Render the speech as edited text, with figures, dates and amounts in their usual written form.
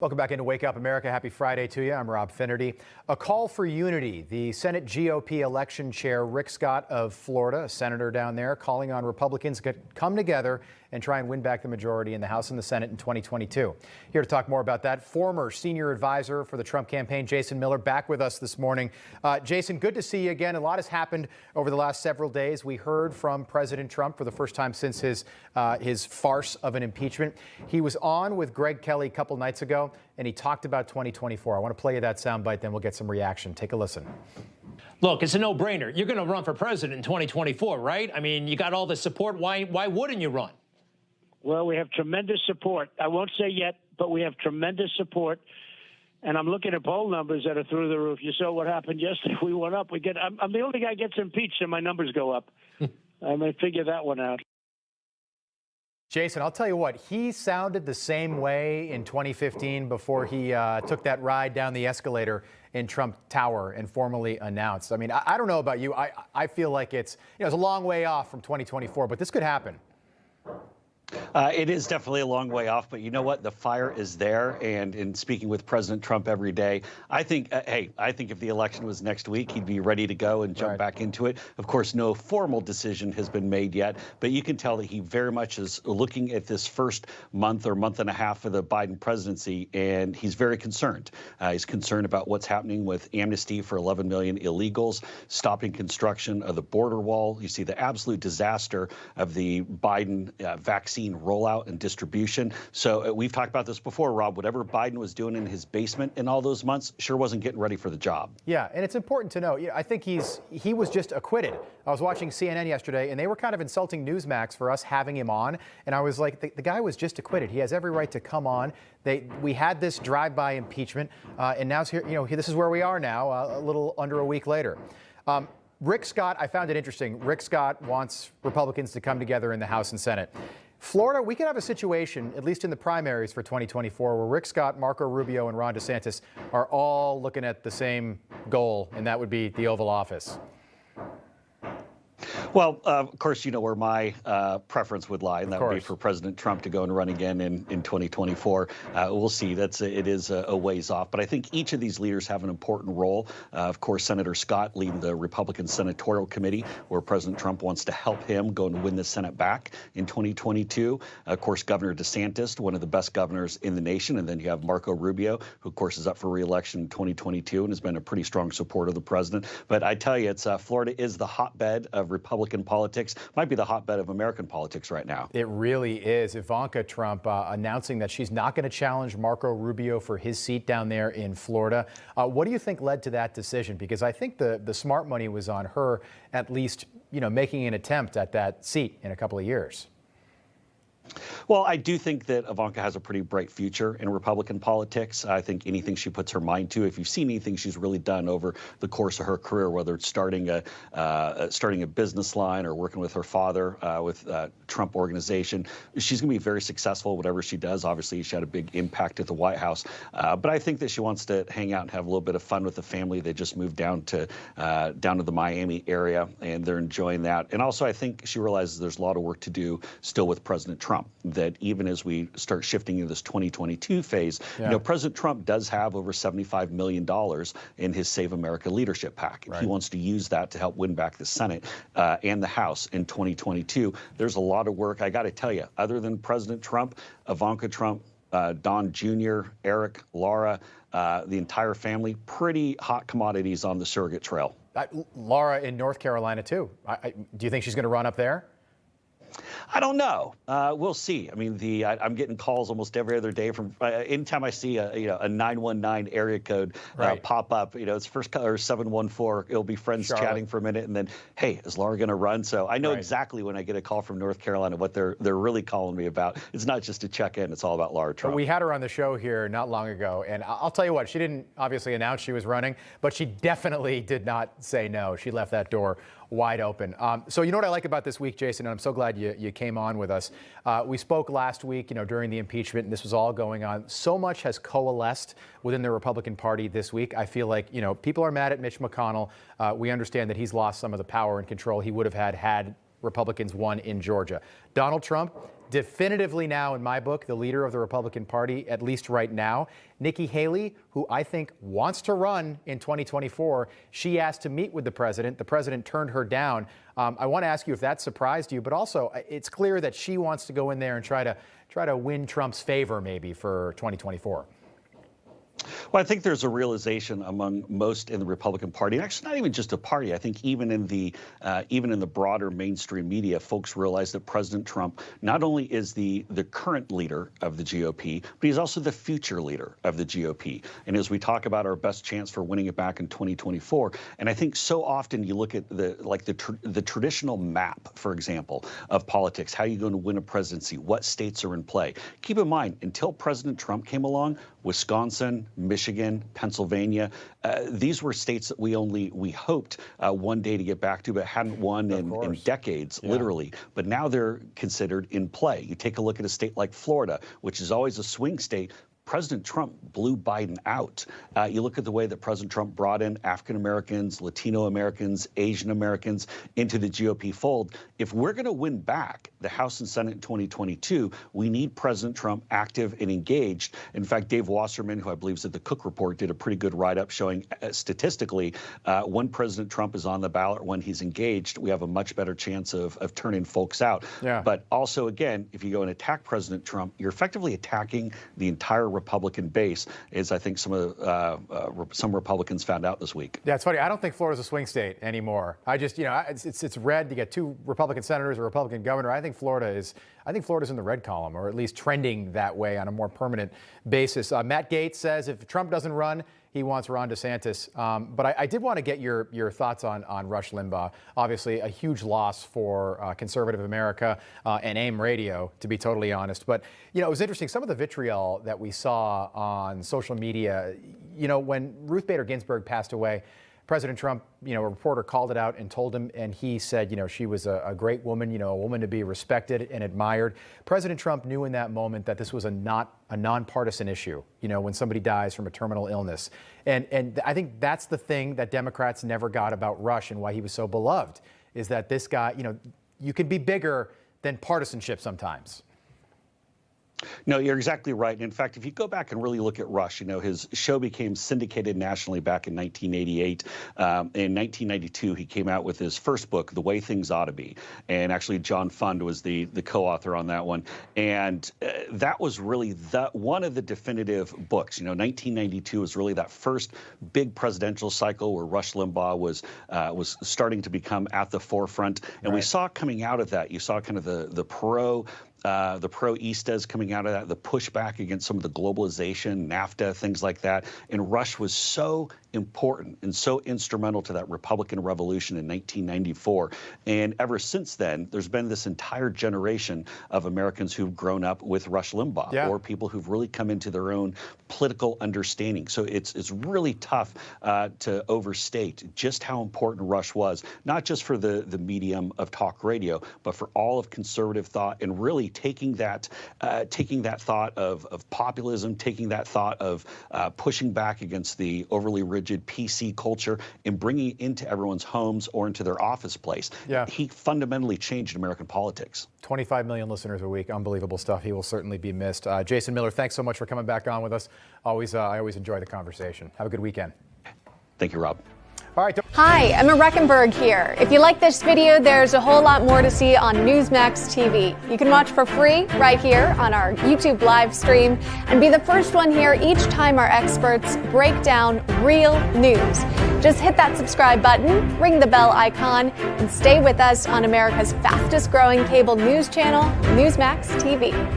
Welcome back into Wake Up America. Happy Friday to you. I'm Rob Finnerty. A call for unity. The Senate GOP election chair, Rick Scott of Florida, a senator down there, calling on Republicans to come together and try and win back the majority in the House and the Senate in 2022. Here to talk more about that, former senior advisor for the Trump campaign, Jason Miller, back with us this morning. Jason, good to see you again. A lot has happened over the last several days. We heard from President Trump for the first time since his farce of an impeachment. He was on with Greg Kelly a couple nights ago, and he talked about 2024. I want to play you that soundbite, then we'll get some reaction. Take a listen. Look, it's a no-brainer. You're going to run for president in 2024, right? I mean, you got all the support. Why wouldn't you run? Well, we have tremendous support. I won't say yet, but we have tremendous support. And I'm looking at poll numbers that are through the roof. You saw what happened yesterday. We went up. I'm the only guy gets impeached, and my numbers go up. I may figure that one out. Jason, I'll tell you what, he sounded the same way in 2015 before he took that ride down the escalator in Trump Tower and formally announced. I mean, I don't know about you. I feel like it's a long way off from 2024, but this could happen. It is definitely a long way off, but you know what? The fire is there. And in speaking with President Trump every day, I think, I think if the election was next week, he'd be ready to go and jump back into it. Of course, no formal decision has been made yet, but you can tell that he very much is looking at this first month or month and a half of the Biden presidency, and he's very concerned. He's concerned about what's happening with amnesty for 11 million illegals, stopping construction of the border wall. You see the absolute disaster of the Biden vaccine rollout and distribution. So we've talked about this before, Rob. Whatever Biden was doing in his basement in all those months sure wasn't getting ready for the job. Yeah, and it's important to know, I think he was just acquitted. I was watching CNN yesterday, and they were kind of insulting Newsmax for us having him on. And I was like, the guy was just acquitted. He has every right to come on. We had this drive-by impeachment, and now here, this is where we are now, a little under a week later. Rick Scott, I found it interesting. Rick Scott wants Republicans to come together in the House and Senate. Florida, we could have a situation, at least in the primaries for 2024, where Rick Scott, Marco Rubio, and Ron DeSantis are all looking at the same goal, and that would be the Oval Office. Well, of course, you know where my preference would lie, and that would be for President Trump to go and run again in 2024. We'll see. It is a ways off. But I think each of these leaders have an important role. Of course, Senator Scott leading the Republican Senatorial Committee, where President Trump wants to help him go and win the Senate back in 2022. Of course, Governor DeSantis, one of the best governors in the nation. And then you have Marco Rubio, who, of course, is up for re-election in 2022 and has been a pretty strong supporter of the president. But I tell you, Florida is the hotbed of Republican politics, might be the hotbed of American politics right now. It really is. Ivanka Trump announcing that she's not going to challenge Marco Rubio for his seat down there in Florida. What do you think led to that decision? Because I think the smart money was on her at least, making an attempt at that seat in a couple of years. Well, I do think that Ivanka has a pretty bright future in Republican politics. I think anything she puts her mind to, if you've seen anything she's really done over the course of her career, whether it's starting a business line or working with her father with Trump Organization, she's going to be very successful whatever she does. Obviously, she had a big impact at the White House. But I think that she wants to hang out and have a little bit of fun with the family. They just moved down to the Miami area, and they're enjoying that. And also, I think she realizes there's a lot of work to do still with President Trump. That even as we start shifting into this 2022 phase, President Trump does have over $75 million in his Save America leadership PAC. Right. He wants to use that to help win back the Senate and the House in 2022. There's a lot of work. I got to tell you, other than President Trump, Ivanka Trump, Don Jr., Eric, Laura, the entire family, pretty hot commodities on the surrogate trail. Laura in North Carolina, too. Do you think she's going to run up there? I don't know. We'll see. I mean, I'm getting calls almost every other day from anytime I see a 919 area code pop up. It's first color 714. It'll be friends chatting for a minute, and then, hey, is Laura going to run? So I know exactly when I get a call from North Carolina what they're really calling me about. It's not just to check in. It's all about Laura Trump. We had her on the show here not long ago, and I'll tell you what. She didn't obviously announce she was running, but she definitely did not say no. She left that door wide open. So you know what I like about this week, Jason, and I'm so glad you came on with us. We spoke last week, during the impeachment, and this was all going on. So much has coalesced within the Republican Party this week. I feel like, people are mad at Mitch McConnell. We understand that he's lost some of the power and control he would have had Republicans won in Georgia. Donald Trump definitively now, in my book, the leader of the Republican Party, at least right now. Nikki Haley, who I think wants to run in 2024, she asked to meet with the president. The president turned her down. I want to ask you if that surprised you, but also it's clear that she wants to go in there and try to win Trump's favor maybe for 2024. Well, I think there's a realization among most in the Republican Party, and actually not even just a party. I think even in the broader mainstream media, folks realize that President Trump not only is the current leader of the GOP, but he's also the future leader of the GOP. And as we talk about our best chance for winning it back in 2024, and I think so often you look at the traditional map, for example, of politics, how are you going to win a presidency, what states are in play. Keep in mind, until President Trump came along, Wisconsin, Michigan, Pennsylvania, these were states that we hoped one day to get back to, but hadn't won in decades, literally. But now they're considered in play. You take a look at a state like Florida, which is always a swing state. President Trump blew Biden out. You look at the way that President Trump brought in African Americans, Latino Americans, Asian Americans into the GOP fold. If we're going to win back the House and Senate in 2022, we need President Trump active and engaged. In fact, Dave Wasserman, who I believe is at the Cook Report, did a pretty good write-up showing statistically when President Trump is on the ballot, when he's engaged, we have a much better chance of turning folks out. Yeah. But also, again, if you go and attack President Trump, you're effectively attacking the entire Republican base, as I think some Republicans found out this week. Yeah, it's funny. I don't think Florida's a swing state anymore. I just, it's red. You get 2 Republican senators, a Republican governor. I think Florida's in the red column, or at least trending that way on a more permanent basis. Matt Gaetz says if Trump doesn't run, he wants Ron DeSantis. But I did want to get your thoughts on Rush Limbaugh. Obviously, a huge loss for conservative America and AIM radio, to be totally honest. But, it was interesting. Some of the vitriol that we saw on social media, when Ruth Bader Ginsburg passed away, President Trump, a reporter called it out and told him, and he said, she was a great woman, a woman to be respected and admired. President Trump knew in that moment that this was a nonpartisan issue, when somebody dies from a terminal illness. And I think that's the thing that Democrats never got about Rush and why he was so beloved, is that this guy, you can be bigger than partisanship sometimes. No, you're exactly right. In fact, if you go back and really look at Rush, his show became syndicated nationally back in 1988. In 1992, he came out with his first book, The Way Things Ought to Be. And actually, John Fund was the co-author on that one. And that was really one of the definitive books. 1992 was really that first big presidential cycle where Rush Limbaugh was starting to become at the forefront. And we saw coming out of that, you saw kind of the pro-Istas coming out of that, the pushback against some of the globalization, NAFTA, things like that. And Rush was so important and so instrumental to that Republican Revolution in 1994. And ever since then, there's been this entire generation of Americans who've grown up with Rush Limbaugh, or people who've really come into their own political understanding. So it's really tough to overstate just how important Rush was, not just for the medium of talk radio, but for all of conservative thought, and really taking that thought of populism, taking that thought of pushing back against the overly rigid PC culture and bringing it into everyone's homes or into their office place. Yeah. He fundamentally changed American politics. 25 million listeners a week. Unbelievable stuff. He will certainly be missed. Jason Miller, thanks so much for coming back on with us. I always enjoy the conversation. Have a good weekend. Thank you, Rob. All right. Hi, Emma Reckenberg here. If you like this video, there's a whole lot more to see on Newsmax TV. You can watch for free right here on our YouTube live stream and be the first one here each time our experts break down real news. Just hit that subscribe button, ring the bell icon, and stay with us on America's fastest growing cable news channel, Newsmax TV.